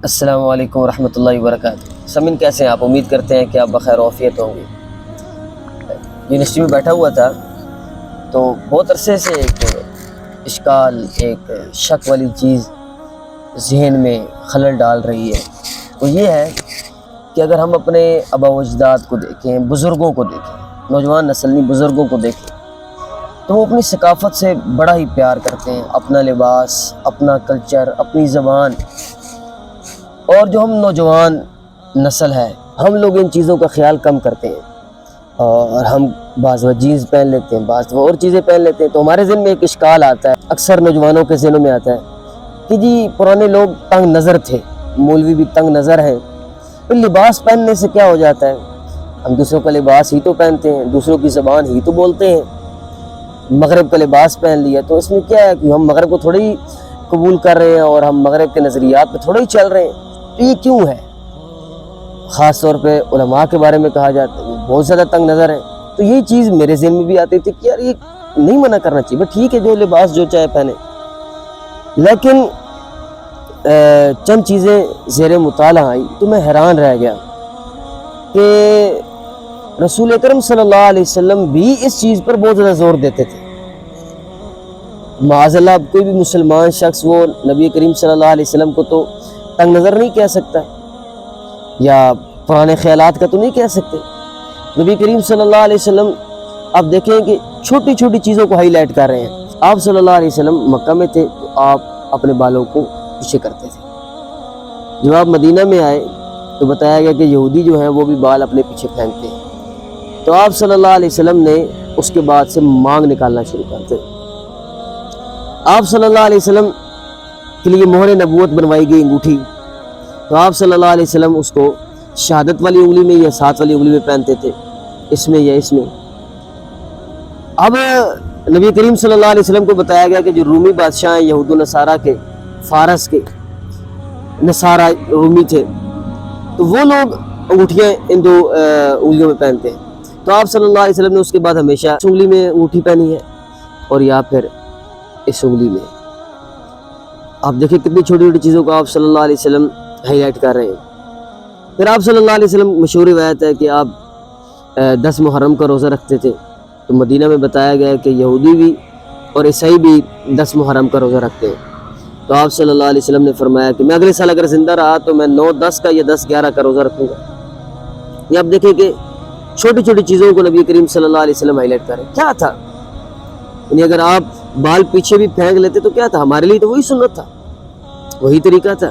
السلام علیکم ورحمۃ اللہ وبرکاتہ۔ سمین کیسے ہیں آپ؟ امید کرتے ہیں کہ آپ بخیر وعافیت ہوں گے۔ یونیورسٹی میں بیٹھا ہوا تھا تو بہت عرصے سے ایک اشکال، ایک شک والی چیز ذہن میں خلل ڈال رہی ہے۔ وہ یہ ہے کہ اگر ہم اپنے آباء و اجداد کو دیکھیں، بزرگوں کو دیکھیں، نوجوان نسل بزرگوں کو دیکھیں، تو وہ اپنی ثقافت سے بڑا ہی پیار کرتے ہیں، اپنا لباس، اپنا کلچر، اپنی زبان۔ اور جو ہم نوجوان نسل ہے، ہم لوگ ان چیزوں کا خیال کم کرتے ہیں، اور ہم بعض وہ جینز پہن لیتے ہیں، بعض وہ اور چیزیں پہن لیتے ہیں۔ تو ہمارے ذہن میں ایک اشکال آتا ہے، اکثر نوجوانوں کے ذہنوں میں آتا ہے کہ جی پرانے لوگ تنگ نظر تھے، مولوی بھی تنگ نظر ہیں، تو لباس پہننے سے کیا ہو جاتا ہے؟ ہم دوسروں کا لباس ہی تو پہنتے ہیں، دوسروں کی زبان ہی تو بولتے ہیں۔ مغرب کا لباس پہن لیا تو اس میں کیا ہے کہ ہم مغرب کو تھوڑی ہی قبول کر رہے ہیں اور ہم مغرب کے نظریات پہ تھوڑے ہی چل رہے ہیں۔ تو یہ کیوں ہے؟ خاص طور پہ علماء کے بارے میں کہا جاتا ہے وہ بہت زیادہ تنگ نظر ہیں۔ تو یہ چیز میرے ذہن میں بھی آتی تھی کہ یار یہ نہیں منع کرنا چاہیے، بس ٹھیک ہے جو لباس جو چاہے پہنے، لیکن چند چیزیں زیر مطالعہ آئی تو میں حیران رہ گیا کہ رسول اکرم صلی اللہ علیہ وسلم بھی اس چیز پر بہت زیادہ زور دیتے تھے۔ معاذ اللہ کوئی بھی مسلمان شخص وہ نبی کریم صلی اللہ علیہ وسلم کو تو تنگ نظر نہیں کہہ سکتا، یا پرانے خیالات کا تو نہیں کہہ سکتے۔ نبی کریم صلی اللہ علیہ وسلم آپ دیکھیں کہ چھوٹی چھوٹی چیزوں کو ہائی لائٹ کر رہے ہیں۔ آپ صلی اللہ علیہ وسلم مکہ میں تھے تو آپ اپنے بالوں کو پیچھے کرتے تھے۔ جب آپ مدینہ میں آئے تو بتایا گیا کہ یہودی جو ہیں وہ بھی بال اپنے پیچھے پھینکتے ہیں، تو آپ صلی اللہ علیہ وسلم نے اس کے بعد سے مانگ نکالنا شروع کرتے۔ آپ صلی اللہ علیہ وسلم کے لیے مہر نبوت بنوائی گئی انگوٹھی، تو آپ صلی اللہ علیہ وسلم اس کو شہادت والی انگلی میں یا ساتھ والی انگلی میں پہنتے تھے، اس میں یا اس میں۔ اب نبی کریم صلی اللہ علیہ وسلم کو بتایا گیا کہ جو رومی بادشاہ ہیں یہود و نصارہ کے، فارس کے نصارہ رومی تھے، تو وہ لوگ انگوٹھیاں ان دو انگلیوں میں پہنتے ہیں۔ تو آپ صلی اللہ علیہ وسلم نے اس کے بعد ہمیشہ اس انگلی میں انگوٹھی پہنی ہے اور یا پھر اس انگلی میں۔ آپ دیکھیں کتنی چھوٹی چھوٹی چیزوں کو آپ صلی اللہ علیہ وسلم ہائی لائٹ کر رہے ہیں۔ پھر آپ صلی اللہ علیہ وسلم مشہور روایت ہے کہ آپ 10 محرم کا روزہ رکھتے تھے، تو مدینہ میں بتایا گیا کہ یہودی بھی اور عیسائی بھی 10 محرم کا روزہ رکھتے ہیں۔ تو آپ صلی اللہ علیہ وسلم نے فرمایا کہ میں اگلے سال اگر زندہ رہا تو میں 9 10 کا یا 10 11 کا روزہ رکھوں گا۔ یہ آپ دیکھیں کہ چھوٹی چھوٹی چیزوں کو نبی کریم صلی اللہ علیہ وسلم ہائی لائٹ کر رہے ہیں۔ کیا تھا؟ یعنی اگر آپ بال پیچھے بھی پھینک لیتے تو کیا تھا؟ ہمارے لیے تو وہی سنت تھا، وہی طریقہ تھا۔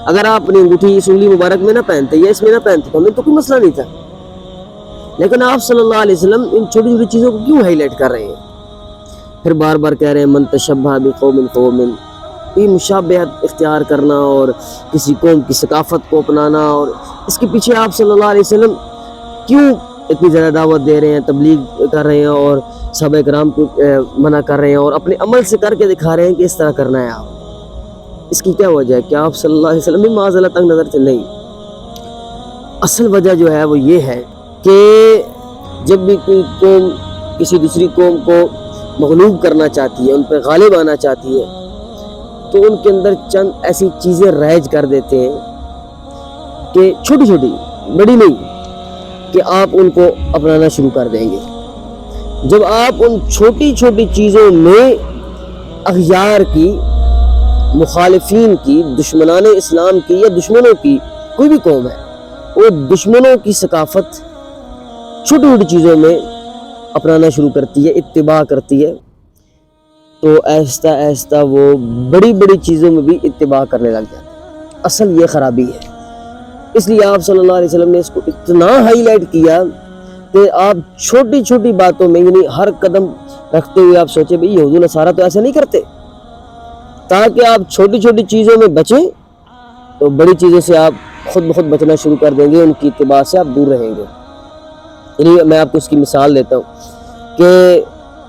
اگر آپ اپنی انگوٹھی اس انگلی مبارک میں نہ پہنتے یا اس میں نہ پہنتے تو ہمیں تو کوئی مسئلہ نہیں تھا، لیکن آپ صلی اللہ علیہ وسلم ان چھوٹی چھوٹی چیزوں کو کیوں ہائی لائٹ کر رہے ہیں؟ پھر بار بار کہہ رہے ہیں من تشبہ بقوم فہو منہ، یہ مشابہت اختیار کرنا اور کسی قوم کی ثقافت کو اپنانا، اور اس کے پیچھے آپ صلی اللہ علیہ وسلم کیوں اتنی زیادہ دعوت دے رہے ہیں، تبلیغ کر رہے ہیں اور صحابہ کرام کو منع کر رہے ہیں اور اپنے عمل سے کر کے دکھا رہے ہیں کہ اس طرح کرنا ہے آپ؟ اس کی کیا وجہ ہے؟ کہ آپ صلی اللہ علیہ وسلم بھی معاذ اللہ تنگ نظر تھے؟ نہیں، اصل وجہ جو ہے وہ یہ ہے کہ جب بھی کوئی قوم کسی دوسری قوم کو مغلوب کرنا چاہتی ہے، ان پہ غالب آنا چاہتی ہے، تو ان کے اندر چند ایسی چیزیں رائج کر دیتے ہیں کہ چھوٹی چھوٹی، بڑی نہیں، کہ آپ ان کو اپنانا شروع کر دیں گے۔ جب آپ ان چھوٹی چھوٹی چیزوں میں اغیار کی، مخالفین کی، دشمنان اسلام کی یا دشمنوں کی، کوئی بھی قوم ہے وہ دشمنوں کی ثقافت چھوٹی چھوٹی چیزوں میں اپنانا شروع کرتی ہے، اتباع کرتی ہے، تو آہستہ آہستہ وہ بڑی بڑی چیزوں میں بھی اتباع کرنے لگ جاتے ہیں۔ اصل یہ خرابی ہے۔ اس لیے آپ صلی اللہ علیہ وسلم نے اس کو اتنا ہائی لائٹ کیا کہ آپ چھوٹی چھوٹی باتوں میں، یعنی ہر قدم رکھتے ہوئے آپ سوچیں بھئی یہود و نصارہ تو ایسا نہیں کرتے، تاکہ آپ چھوٹی چھوٹی چیزوں میں بچیں تو بڑی چیزوں سے آپ خود بخود بچنا شروع کر دیں گے، ان کی اتباع سے آپ دور رہیں گے۔ یعنی میں آپ کو اس کی مثال دیتا ہوں کہ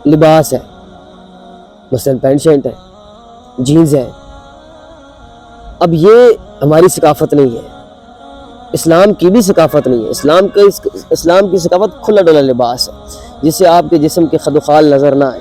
لباس ہے، مثلا پینٹ شرٹ ہے، جینز ہے، اب یہ ہماری ثقافت نہیں ہے، اسلام کی بھی ثقافت نہیں ہے۔ اسلام کی ثقافت کھلا ڈلا لباس ہے، جس سے آپ کے جسم کے خد و خال نظر نہ آئے،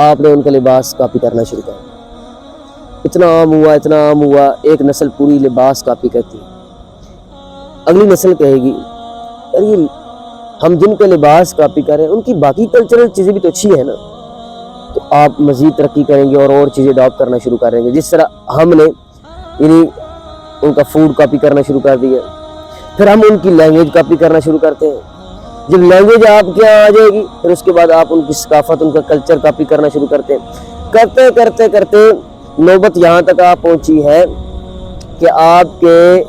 آپ نے ان کا لباس کاپی کرنا شروع کر دیا، اتنا عام ہوا، ایک نسل پوری لباس کاپی کرتی ہے، اگلی نسل کہے گی یار یہ ہم جن کا لباس کاپی کریں ان کی باقی کلچرل چیزیں بھی تو اچھی ہیں نا، تو آپ مزید ترقی کریں گے اور چیزیں اڈاپٹ کرنا شروع کریں گے۔ جس طرح ہم نے یعنی ان کا فوڈ کاپی کرنا شروع کر دیا، پھر ہم ان کی لینگویج کاپی کرنا شروع کرتے ہیں۔ جب لینگویج آپ کے یہاں آ جائے گی پھر اس کے بعد آپ ان کی ثقافت، ان کا کلچر کاپی کرنا شروع کرتے ہیں۔ کرتے کرتے نوبت یہاں تک آپ پہنچی ہے کہ آپ کے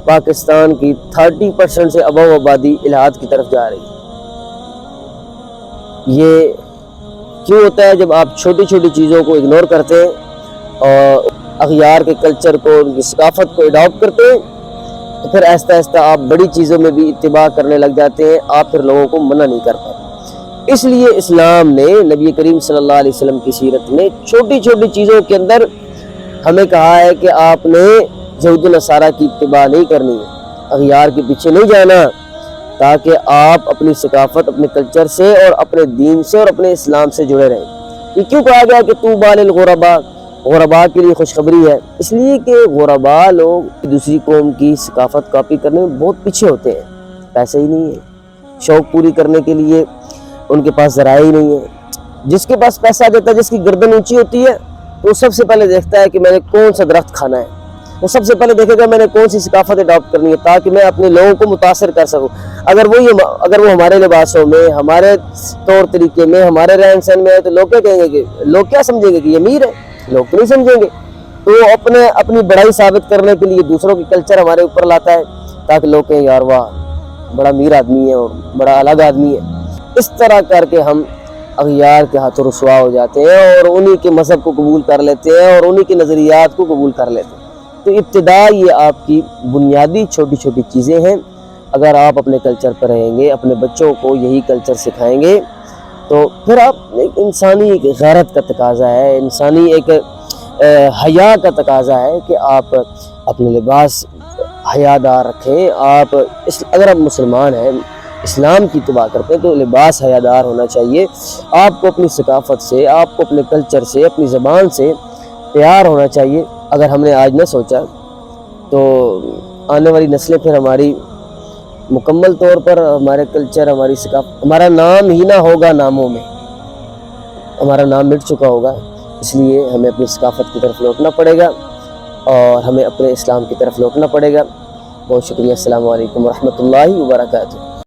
پاکستان کی 30% سے ابو آبادی الحاد کی طرف جا رہی ہے۔ یہ کیوں ہوتا ہے؟ جب آپ چھوٹی چھوٹی چیزوں کو اگنور کرتے ہیں اور اغیار کے کلچر کو، ان کی ثقافت کو اڈاپٹ کرتے ہیں، تو پھر آہستہ آہستہ آپ بڑی چیزوں میں بھی اتباع کرنے لگ جاتے ہیں، آپ پھر لوگوں کو منع نہیں کر پاتے۔ اس لیے اسلام نے، نبی کریم صلی اللہ علیہ وسلم کی سیرت میں چھوٹی چھوٹی چیزوں کے اندر ہمیں کہا ہے کہ آپ نے یہود و نصارہ کی اتباع نہیں کرنی ہے، اغیار کے پیچھے نہیں جانا، تاکہ آپ اپنی ثقافت، اپنے کلچر سے اور اپنے دین سے اور اپنے اسلام سے جڑے رہیں۔ یہ کیوں کہا گیا کہ طوبیٰ للغرباء؟ غرباء کے لیے خوشخبری ہے، اس لیے کہ غرباء لوگ دوسری قوم کی ثقافت کاپی کرنے میں بہت پیچھے ہوتے ہیں، پیسے ہی نہیں ہے، شوق پوری کرنے کے لیے ان کے پاس ذرائع ہی نہیں ہے۔ جس کے پاس پیسہ دیتا ہے، جس کی گردن اونچی ہوتی ہے، وہ سب سے پہلے دیکھتا ہے کہ میں نے کون سا درخت کھانا ہے، وہ سب سے پہلے دیکھے گا میں نے کون سی ثقافت اڈاپٹ کرنی ہے تاکہ میں اپنے لوگوں کو متاثر کر سکوں۔ اگر وہ ہمارے لباسوں میں، ہمارے طور طریقے میں، ہمارے رہن سہن میں ہے تو لوگ کیا کہیں گے، کہ لوگ کیا سمجھیں گے کہ یہ امیر ہے؟ لوگ تو نہیں سمجھیں گے۔ تو وہ اپنی بڑائی ثابت کرنے کے لیے دوسروں کی کلچر ہمارے اوپر لاتا ہے تاکہ لوگ کہیں یار واہ بڑا امیر آدمی ہے اور بڑا الگ آدمی ہے۔ اس طرح کر کے ہم اغیار کے ہاتھوں رسوا ہو جاتے ہیں اور انہی کے مذہب کو قبول کر لیتے ہیں اور انہی کے نظریات کو قبول کر لیتے ہیں۔ تو ابتدا یہ آپ کی بنیادی چھوٹی چھوٹی چیزیں ہیں، اگر آپ اپنے کلچر پر رہیں گے، اپنے بچوں کو یہی کلچر سکھائیں گے تو پھر آپ انسانی ایک غیرت کا تقاضا ہے، انسانی ایک حیا کا تقاضا ہے کہ آپ اپنے لباس حیادار رکھیں۔ اگر آپ مسلمان ہیں، اسلام کی اتباع کرتے ہیں تو لباس حیادار ہونا چاہیے۔ آپ کو اپنی ثقافت سے، آپ کو اپنے کلچر سے، اپنی زبان سے پیار ہونا چاہیے۔ اگر ہم نے آج نہ سوچا تو آنے والی نسلیں پھر ہماری مکمل طور پر ہمارے کلچر، ہماری ثقافت، ہمارا نام ہی نہ ہوگا، ناموں میں ہمارا نام مٹ چکا ہوگا۔ اس لیے ہمیں اپنی ثقافت کی طرف لوٹنا پڑے گا اور ہمیں اپنے اسلام کی طرف لوٹنا پڑے گا۔ بہت شکریہ، السلام علیکم ورحمۃ اللہ وبرکاتہ۔